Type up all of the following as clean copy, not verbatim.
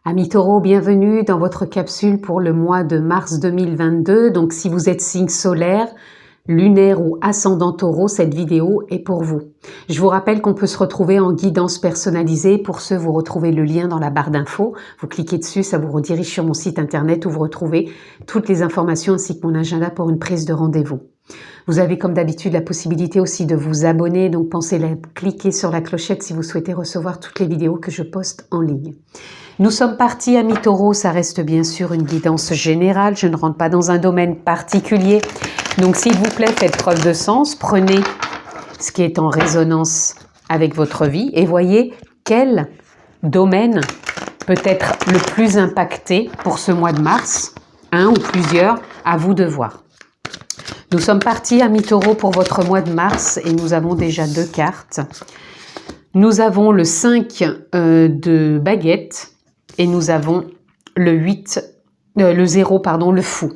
Amis Taureau, bienvenue dans votre capsule pour le mois de mars 2022. Donc si vous êtes signe solaire, lunaire ou ascendant Taureau, cette vidéo est pour vous. Je vous rappelle qu'on peut se retrouver en guidance personnalisée. Pour ce, vous retrouvez le lien dans la barre d'infos. Vous cliquez dessus, ça vous redirige sur mon site internet où vous retrouvez toutes les informations ainsi que mon agenda pour une prise de rendez-vous. Vous avez comme d'habitude la possibilité aussi de vous abonner, donc pensez à cliquer sur la clochette si vous souhaitez recevoir toutes les vidéos que je poste en ligne. Nous sommes partis, amis Taureau, ça reste bien sûr une guidance générale, je ne rentre pas dans un domaine particulier. Donc s'il vous plaît, faites preuve de sens, prenez ce qui est en résonance avec votre vie et voyez quel domaine peut être le plus impacté pour ce mois de mars, un ou plusieurs, à vous de voir. Nous sommes partis, amis Taureau, pour votre mois de mars et nous avons déjà deux cartes. Nous avons le 5 de baguette et nous avons le 0, le fou.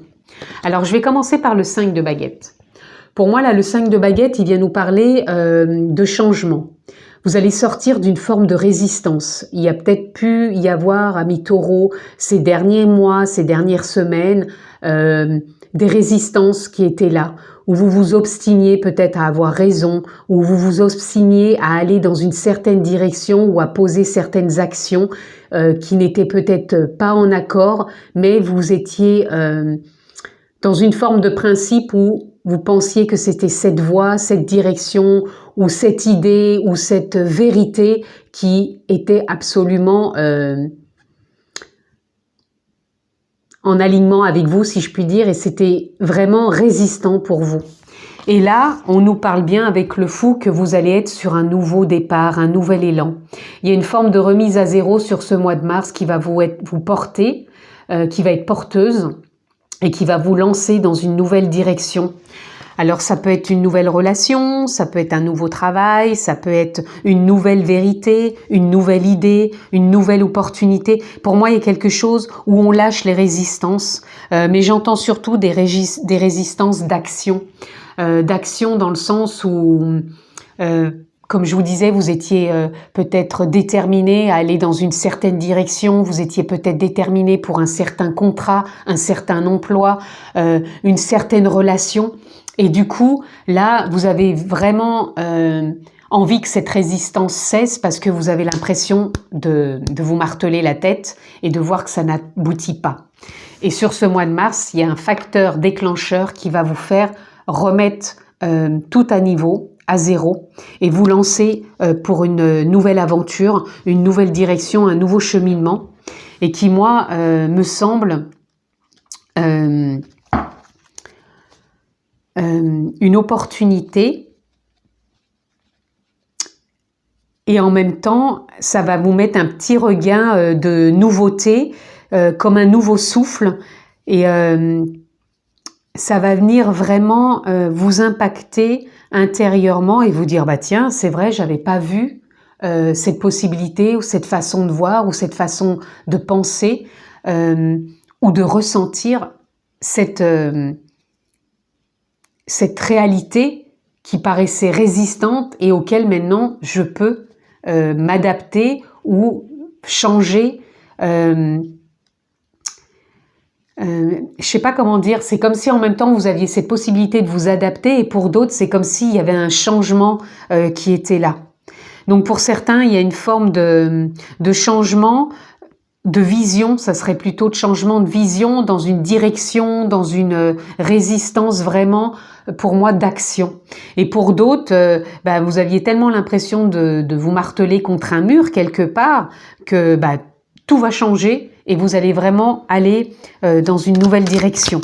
Alors, je vais commencer par le 5 de baguette. Pour moi, là, le 5 de baguette, il vient nous parler de changement. Vous allez sortir d'une forme de résistance. Il y a peut-être pu y avoir, amis Taureau, ces derniers mois, ces dernières semaines, des résistances qui étaient là, où vous vous obstiniez peut-être à avoir raison, où vous vous obstiniez à aller dans une certaine direction ou à poser certaines actions qui n'étaient peut-être pas en accord, mais vous étiez dans une forme de principe où vous pensiez que c'était cette voie, cette direction, ou cette idée, ou cette vérité qui était absolument en alignement avec vous, si je puis dire, et c'était vraiment résistant pour vous. Et là, on nous parle bien avec le fou que vous allez être sur un nouveau départ, un nouvel élan. Il y a une forme de remise à zéro sur ce mois de mars qui va vous porter, qui va être porteuse et qui va vous lancer dans une nouvelle direction. Alors ça peut être une nouvelle relation, ça peut être un nouveau travail, ça peut être une nouvelle vérité, une nouvelle idée, une nouvelle opportunité. Pour moi, il y a quelque chose où on lâche les résistances, mais j'entends surtout des résistances d'action. D'action dans le sens où, comme je vous disais, vous étiez peut-être déterminé à aller dans une certaine direction, vous étiez peut-être déterminé pour un certain contrat, un certain emploi, une certaine relation. Et du coup, là, vous avez vraiment envie que cette résistance cesse parce que vous avez l'impression de vous marteler la tête et de voir que ça n'aboutit pas. Et sur ce mois de mars, il y a un facteur déclencheur qui va vous faire remettre tout à niveau, à zéro, et vous lancer pour une nouvelle aventure, une nouvelle direction, un nouveau cheminement, et qui, moi, me semble une opportunité, et en même temps, ça va vous mettre un petit regain de nouveauté, comme un nouveau souffle, et ça va venir vraiment vous impacter intérieurement et vous dire, bah tiens, c'est vrai, j'avais pas vu cette possibilité ou cette façon de voir ou cette façon de penser ou de ressentir cette réalité qui paraissait résistante et auquel maintenant je peux m'adapter ou changer. Je sais pas comment dire, c'est comme si en même temps vous aviez cette possibilité de vous adapter et pour d'autres c'est comme s'il y avait un changement qui était là. Donc pour certains il y a une forme de changement de vision, ça serait plutôt de changement de vision dans une direction, dans une résistance vraiment pour moi d'action. Et pour d'autres, vous aviez tellement l'impression de vous marteler contre un mur quelque part que tout va changer et vous allez vraiment aller dans une nouvelle direction.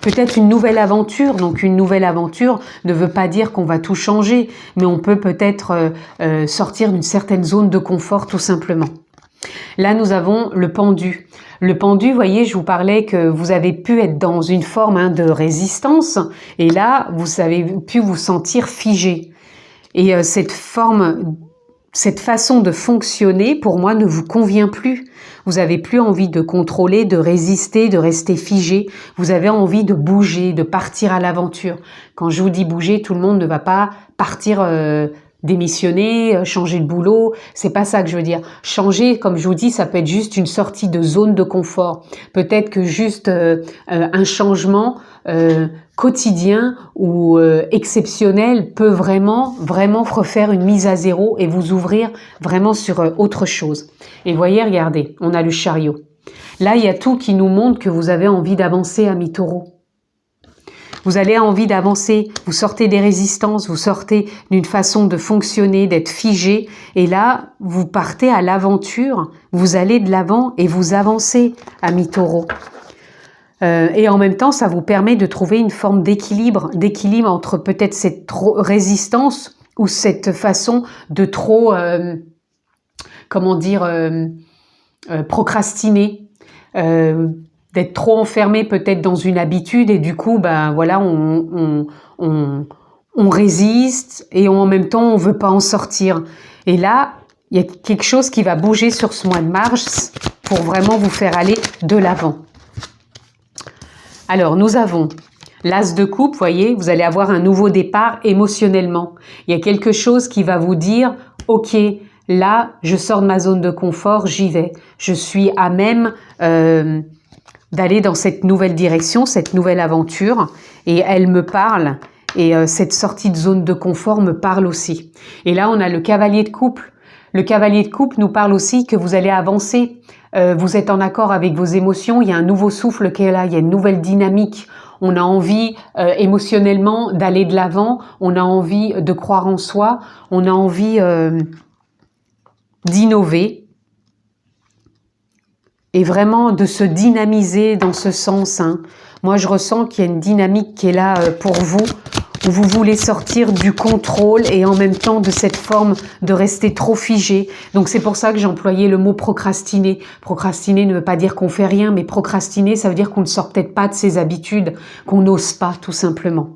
Peut-être une nouvelle aventure, donc une nouvelle aventure ne veut pas dire qu'on va tout changer, mais on peut peut-être sortir d'une certaine zone de confort tout simplement. Là, nous avons le pendu. Le pendu, vous voyez, je vous parlais que vous avez pu être dans une forme de résistance, et là, vous avez pu vous sentir figé. Et cette façon de fonctionner, pour moi, ne vous convient plus. Vous n'avez plus envie de contrôler, de résister, de rester figé. Vous avez envie de bouger, de partir à l'aventure. Quand je vous dis bouger, tout le monde ne va pas partir démissionner, changer de boulot, c'est pas ça que je veux dire. Changer, comme je vous dis, ça peut être juste une sortie de zone de confort. Peut-être que juste un changement quotidien ou exceptionnel peut vraiment refaire une mise à zéro et vous ouvrir vraiment sur autre chose. Et voyez, regardez, on a le chariot. Là, il y a tout qui nous montre que vous avez envie d'avancer, amis taureaux. Vous avez envie d'avancer, vous sortez des résistances, vous sortez d'une façon de fonctionner, d'être figé. Et là, vous partez à l'aventure, vous allez de l'avant et vous avancez, amis taureaux. Et en même temps, ça vous permet de trouver une forme d'équilibre entre peut-être cette résistance ou cette façon de trop, comment dire, procrastiner. D'être trop enfermé peut-être dans une habitude et du coup, ben voilà, on résiste et en même temps, on veut pas en sortir. Et là, il y a quelque chose qui va bouger sur ce mois de mars pour vraiment vous faire aller de l'avant. Alors, nous avons l'As de coupe, voyez, vous allez avoir un nouveau départ émotionnellement. Il y a quelque chose qui va vous dire, ok, là, je sors de ma zone de confort, j'y vais. Je suis à même d'aller dans cette nouvelle direction, cette nouvelle aventure, et elle me parle, et cette sortie de zone de confort me parle aussi. Et là, on a le cavalier de coupe. Le cavalier de coupe nous parle aussi que vous allez avancer, vous êtes en accord avec vos émotions, il y a un nouveau souffle qui est là, il y a une nouvelle dynamique. On a envie émotionnellement d'aller de l'avant, on a envie de croire en soi, on a envie d'innover. Et vraiment de se dynamiser dans ce sens. Hein. Moi, je ressens qu'il y a une dynamique qui est là pour vous, où vous voulez sortir du contrôle et en même temps de cette forme de rester trop figé. Donc, c'est pour ça que j'ai employé le mot procrastiner. Procrastiner ne veut pas dire qu'on fait rien, mais procrastiner, ça veut dire qu'on ne sort peut-être pas de ses habitudes, qu'on n'ose pas, tout simplement.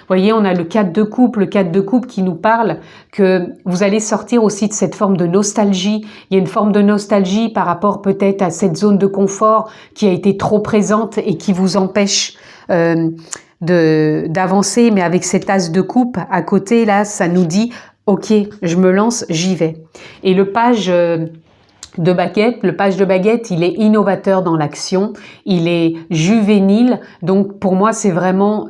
Vous voyez, on a le 4 de coupe, qui nous parle que vous allez sortir aussi de cette forme de nostalgie. Il y a une forme de nostalgie par rapport peut-être à cette zone de confort qui a été trop présente et qui vous empêche d'avancer. Mais avec cet As de coupe à côté, là, ça nous dit « Ok, je me lance, j'y vais ». Et le page de baguette, il est innovateur dans l'action, il est juvénile. Donc pour moi, c'est vraiment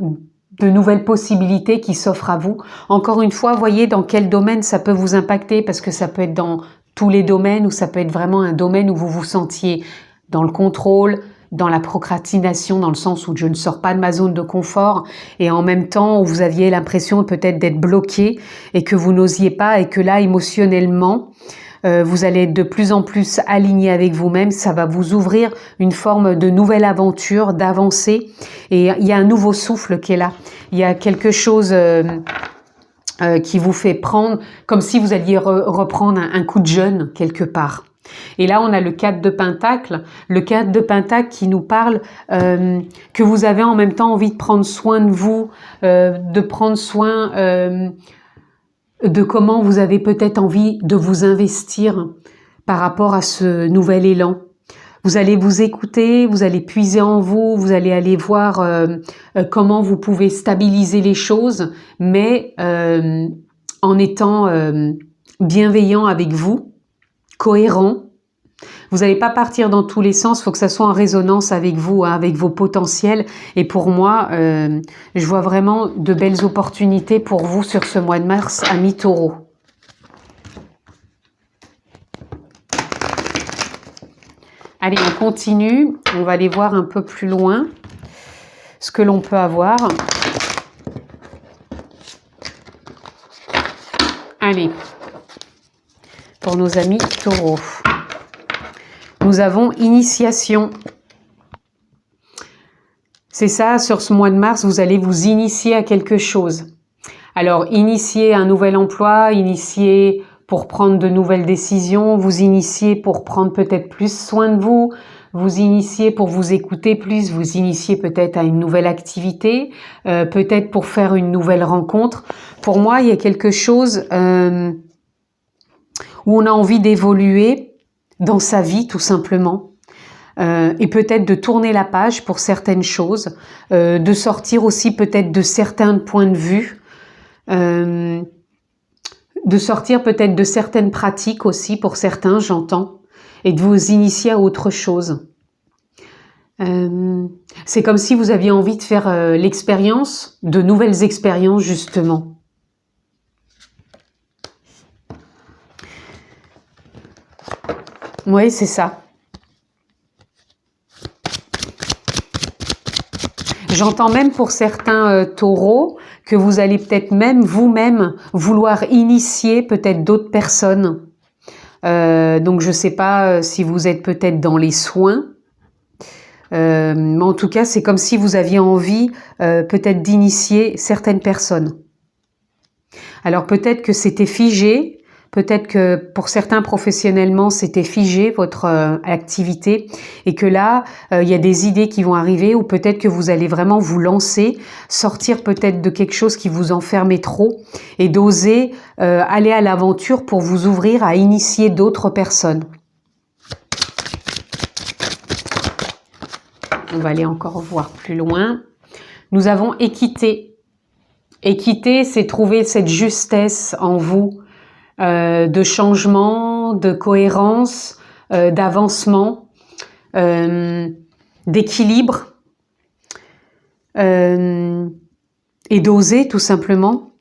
de nouvelles possibilités qui s'offrent à vous. Encore une fois, voyez dans quel domaine ça peut vous impacter, parce que ça peut être dans tous les domaines ou ça peut être vraiment un domaine où vous vous sentiez dans le contrôle, dans la procrastination, dans le sens où je ne sors pas de ma zone de confort et en même temps où vous aviez l'impression peut-être d'être bloqué et que vous n'osiez pas et que là, émotionnellement, vous allez être de plus en plus aligné avec vous-même, ça va vous ouvrir une forme de nouvelle aventure, d'avancer. Et il y a un nouveau souffle qui est là. Il y a quelque chose qui vous fait prendre, comme si vous alliez reprendre un coup de jeûne quelque part. Et là, on a le 4 de Pentacle. Le 4 de Pentacle qui nous parle que vous avez en même temps envie de prendre soin de vous, de prendre soin de comment vous avez peut-être envie de vous investir par rapport à ce nouvel élan. Vous allez vous écouter, vous allez puiser en vous, vous allez aller voir comment vous pouvez stabiliser les choses, mais en étant bienveillant avec vous, cohérent. Vous n'allez pas partir dans tous les sens, il faut que ça soit en résonance avec vous, hein, avec vos potentiels. Et pour moi, je vois vraiment de belles opportunités pour vous sur ce mois de mars, amis taureaux. Allez, on continue. On va aller voir un peu plus loin ce que l'on peut avoir. Allez, pour nos amis taureaux. Nous avons initiation. C'est ça, sur ce mois de mars, vous allez vous initier à quelque chose. Alors, initier un nouvel emploi, initier pour prendre de nouvelles décisions, vous initier pour prendre peut-être plus soin de vous, vous initier pour vous écouter plus, vous initier peut-être à une nouvelle activité, peut-être pour faire une nouvelle rencontre. Pour moi, il y a quelque chose où on a envie d'évoluer dans sa vie, tout simplement. Et peut-être de tourner la page pour certaines choses, de sortir aussi peut-être de certains points de vue, de sortir peut-être de certaines pratiques aussi, pour certains, j'entends, et de vous initier à autre chose. C'est comme si vous aviez envie de faire l'expérience, de nouvelles expériences justement. Oui, c'est ça. J'entends même pour certains taureaux que vous allez peut-être même vous-même vouloir initier peut-être d'autres personnes. Donc je ne sais pas si vous êtes peut-être dans les soins, mais en tout cas c'est comme si vous aviez envie peut-être d'initier certaines personnes. Alors peut-être que c'était figé, peut-être que pour certains professionnellement c'était figé votre activité et que là il y a des idées qui vont arriver ou peut-être que vous allez vraiment vous lancer, sortir peut-être de quelque chose qui vous enfermait trop et d'oser aller à l'aventure pour vous ouvrir à initier d'autres personnes. On va aller encore voir plus loin. Nous avons équité. Équité, c'est trouver cette justesse en vous, de changement, de cohérence, d'avancement, d'équilibre, et d'oser tout simplement,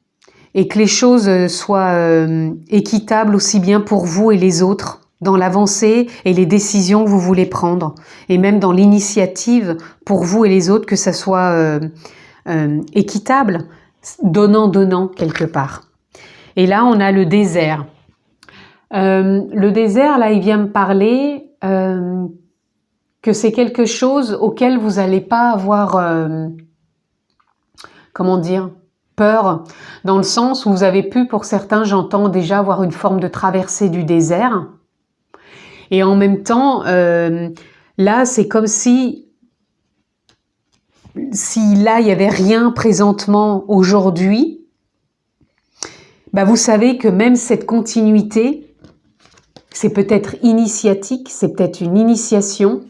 et que les choses soient équitables aussi bien pour vous et les autres, dans l'avancée et les décisions que vous voulez prendre, et même dans l'initiative pour vous et les autres, que ça soit équitable, donnant quelque part. Et là, on a le désert. Le désert, là, il vient me parler que c'est quelque chose auquel vous n'allez pas avoir, comment dire, peur, dans le sens où vous avez pu, pour certains, j'entends déjà avoir une forme de traversée du désert. Et en même temps, là, c'est comme si là, il n'y avait rien présentement aujourd'hui, bah vous savez que même cette continuité, c'est peut-être initiatique, c'est peut-être une initiation,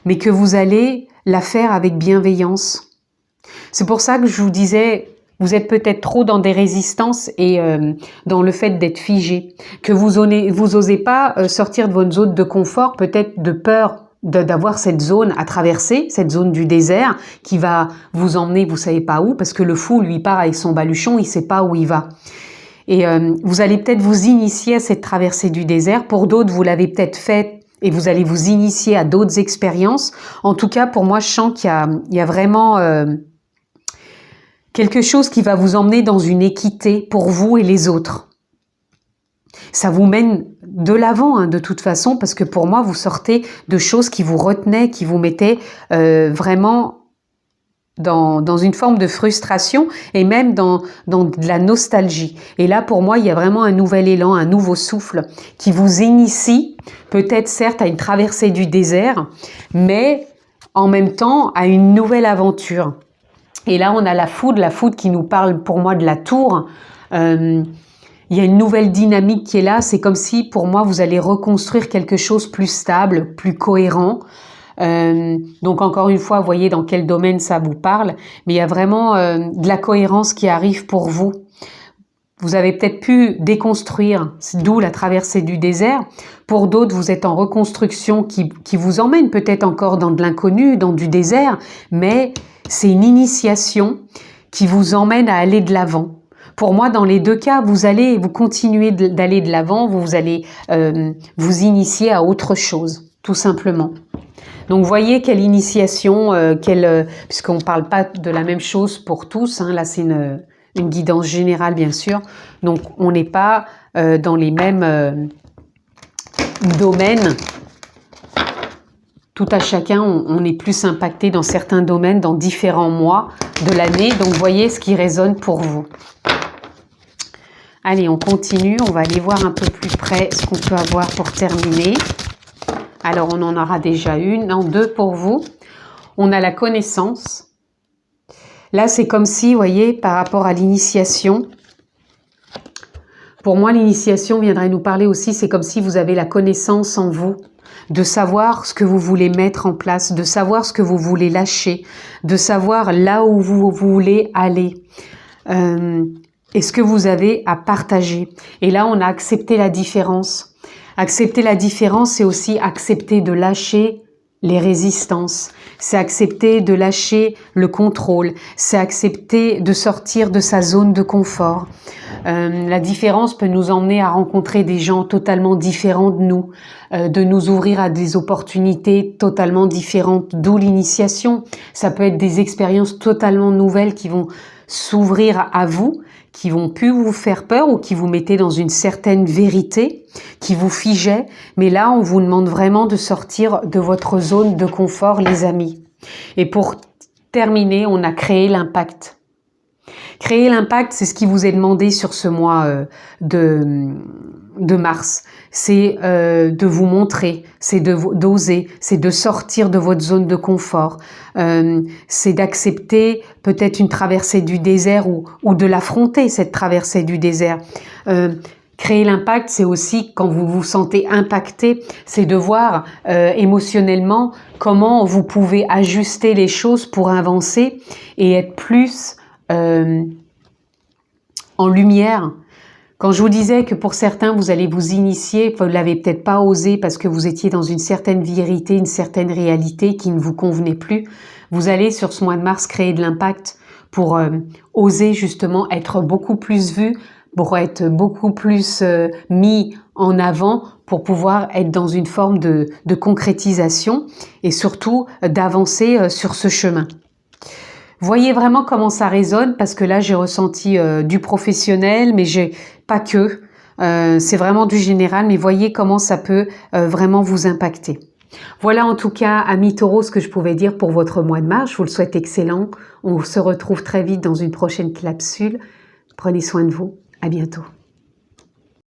mais que vous allez la faire avec bienveillance. C'est pour ça que je vous disais, vous êtes peut-être trop dans des résistances et dans le fait d'être figé, que vous osez pas sortir de votre zone de confort, peut-être de peur d'avoir cette zone à traverser, cette zone du désert qui va vous emmener, vous savez pas où, parce que le fou, lui, part avec son baluchon, il sait pas où il va. Et vous allez peut-être vous initier à cette traversée du désert. Pour d'autres, vous l'avez peut-être fait et vous allez vous initier à d'autres expériences. En tout cas, pour moi, je sens qu'il y a vraiment quelque chose qui va vous emmener dans une équité pour vous et les autres. Ça vous mène de l'avant, hein, de toute façon, parce que pour moi, vous sortez de choses qui vous retenaient, qui vous mettaient vraiment dans une forme de frustration et même dans de la nostalgie. Et là, pour moi, il y a vraiment un nouvel élan, un nouveau souffle qui vous initie, peut-être certes à une traversée du désert, mais en même temps à une nouvelle aventure. Et là, on a la foudre qui nous parle pour moi de la tour. Il y a une nouvelle dynamique qui est là. C'est comme si, pour moi, vous allez reconstruire quelque chose plus stable, plus cohérent. Donc encore une fois, voyez dans quel domaine ça vous parle, mais il y a vraiment de la cohérence qui arrive pour vous. Vous avez peut-être pu déconstruire, d'où la traversée du désert. Pour d'autres, vous êtes en reconstruction qui vous emmène peut-être encore dans de l'inconnu, dans du désert, mais c'est une initiation qui vous emmène à aller de l'avant. Pour moi, dans les deux cas, vous continuez d'aller de l'avant, vous allez vous initier à autre chose, tout simplement. Donc, voyez quelle initiation, puisqu'on ne parle pas de la même chose pour tous, hein, là c'est une guidance générale bien sûr, donc on n'est pas dans les mêmes domaines. Tout à chacun, on est plus impacté dans certains domaines, dans différents mois de l'année, donc voyez ce qui résonne pour vous. Allez, on continue, on va aller voir un peu plus près ce qu'on peut avoir pour terminer. Alors, on en aura déjà deux pour vous. On a la connaissance. Là, c'est comme si, vous voyez, par rapport à l'initiation, pour moi, l'initiation viendrait nous parler aussi, c'est comme si vous avez la connaissance en vous, de savoir ce que vous voulez mettre en place, de savoir ce que vous voulez lâcher, de savoir là où vous voulez aller. et ce que vous avez à partager. Et là, on a accepté la différence. Accepter la différence, c'est aussi accepter de lâcher les résistances. C'est accepter de lâcher le contrôle. C'est accepter de sortir de sa zone de confort. La différence peut nous emmener à rencontrer des gens totalement différents de nous ouvrir à des opportunités totalement différentes, d'où l'initiation. Ça peut être des expériences totalement nouvelles qui vont s'ouvrir à vous, qui vont plus vous faire peur ou qui vous mettaient dans une certaine vérité, qui vous figeait. Mais là, on vous demande vraiment de sortir de votre zone de confort, les amis. Et pour terminer, on a créé l'impact. Créer l'impact, c'est ce qui vous est demandé sur ce mois de mars. C'est de vous montrer, c'est d'oser, c'est de sortir de votre zone de confort. C'est d'accepter peut-être une traversée du désert ou de l'affronter, cette traversée du désert. Créer l'impact, c'est aussi quand vous vous sentez impacté, c'est de voir émotionnellement comment vous pouvez ajuster les choses pour avancer et être plus en lumière. Quand je vous disais que pour certains, vous allez vous initier, vous ne l'avez peut-être pas osé parce que vous étiez dans une certaine vérité, une certaine réalité qui ne vous convenait plus, vous allez sur ce mois de mars créer de l'impact pour oser justement être beaucoup plus vu, pour être beaucoup plus mis en avant, pour pouvoir être dans une forme de concrétisation et surtout d'avancer sur ce chemin. Voyez vraiment comment ça résonne, parce que là j'ai ressenti du professionnel, mais j'ai pas que. C'est vraiment du général, mais voyez comment ça peut vraiment vous impacter. Voilà en tout cas, amis taureaux, ce que je pouvais dire pour votre mois de mars. Je vous le souhaite excellent. On se retrouve très vite dans une prochaine capsule. Prenez soin de vous. À bientôt.